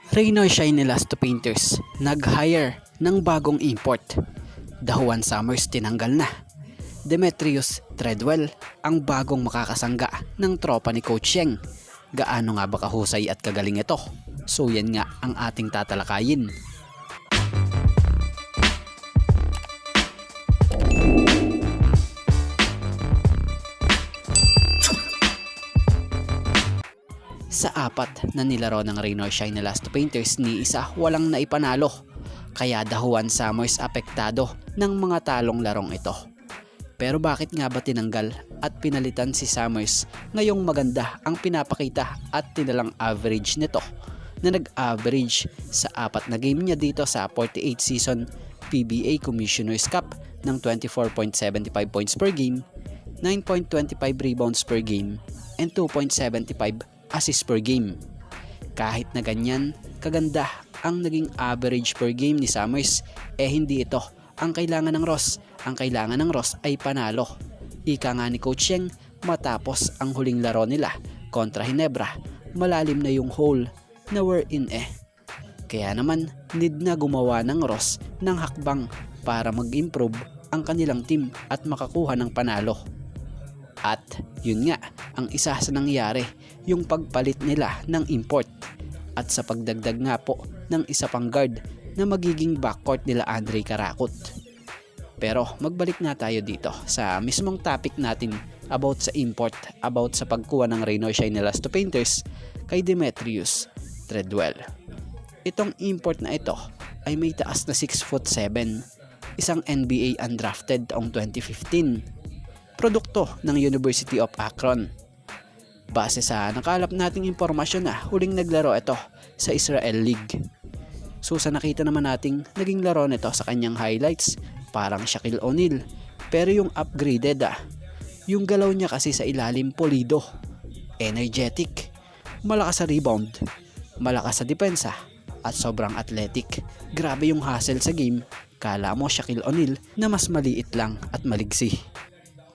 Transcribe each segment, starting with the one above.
Reynoy Shine Elasto Painters nag-hire ng bagong import. Dahuan Summers tinanggal na. Demetrius Treadwell ang bagong makakasangga ng tropa ni Coach Yeng. Gaano nga ba kahusay at kagaling ito? So yan nga ang ating tatalakayin. Sa apat na nilaro ng Reynoy Shine Elasto Painters, ni isa walang naipanalo. Kaya Dahuan Summers apektado ng mga talong larong ito. Pero bakit nga ba tinanggal at pinalitan si Summers ngayong maganda ang pinapakita at tinalang average nito na nag-average sa apat na game niya dito sa 48 season PBA Commissioner's Cup ng 24.75 points per game, 9.25 rebounds per game, and 2.75 assist per game. Kahit na ganyan kaganda ang naging average per game ni Summers, hindi ito ang kailangan ng Ross. Ang kailangan ng Ross ay panalo. Ika nga ni Coach Yeng, matapos ang huling laro nila kontra Ginebra, malalim na yung hole na we're in Kaya naman need na gumawa ng Ross ng hakbang para mag-improve ang kanilang team at makakuha ng panalo. At yun nga ang isa sa nangyari, yung pagpalit nila ng import at sa pagdagdag nga po ng isa pang guard na magiging backcourt nila Andre Karakot. Pero magbalik nga tayo dito sa mismong topic natin about sa import, about sa pagkuha ng Reynoy Shine Elasto Painters kay Demetrius Treadwell. Itong import na ito ay may taas na 6'7", isang NBA undrafted taong 2015. Produkto ng University of Akron. Base sa nakalap nating impormasyon na huling naglaro ito sa Israel League. So sa nakita naman nating naging laro nito sa kanyang highlights, parang Shaquille O'Neal. Pero yung upgraded yung galaw niya kasi sa ilalim polido, energetic, malakas sa rebound, malakas sa depensa, at sobrang athletic. Grabe yung hustle sa game, kala mo Shaquille O'Neal na mas maliit lang at maliksi.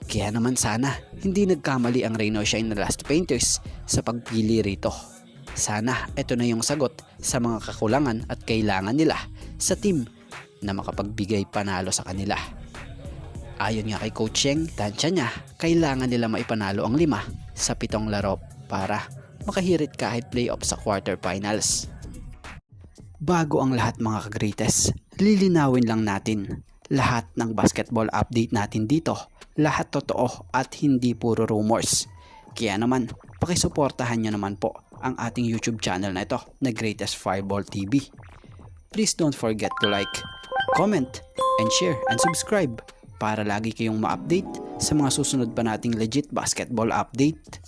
Kaya naman sana hindi nagkamali ang Reynoy Shine Elasto Painters sa pagpili rito. Sana ito na yung sagot sa mga kakulangan at kailangan nila sa team na makapagbigay panalo sa kanila. Ayon nga kay Coach Yeng, tansya niya, kailangan nila maipanalo ang 5 sa 7 laro para makahirit kahit playoff sa quarterfinals. Bago ang lahat mga ka-greatest, lilinawin lang natin lahat ng basketball update natin dito. Lahat totoo at hindi puro rumors. Kaya naman, pakisuportahan nyo naman po ang ating YouTube channel na ito na Greatest Fireball TV. Please don't forget to like, comment, and share and subscribe para lagi kayong ma-update sa mga susunod pa nating legit basketball update.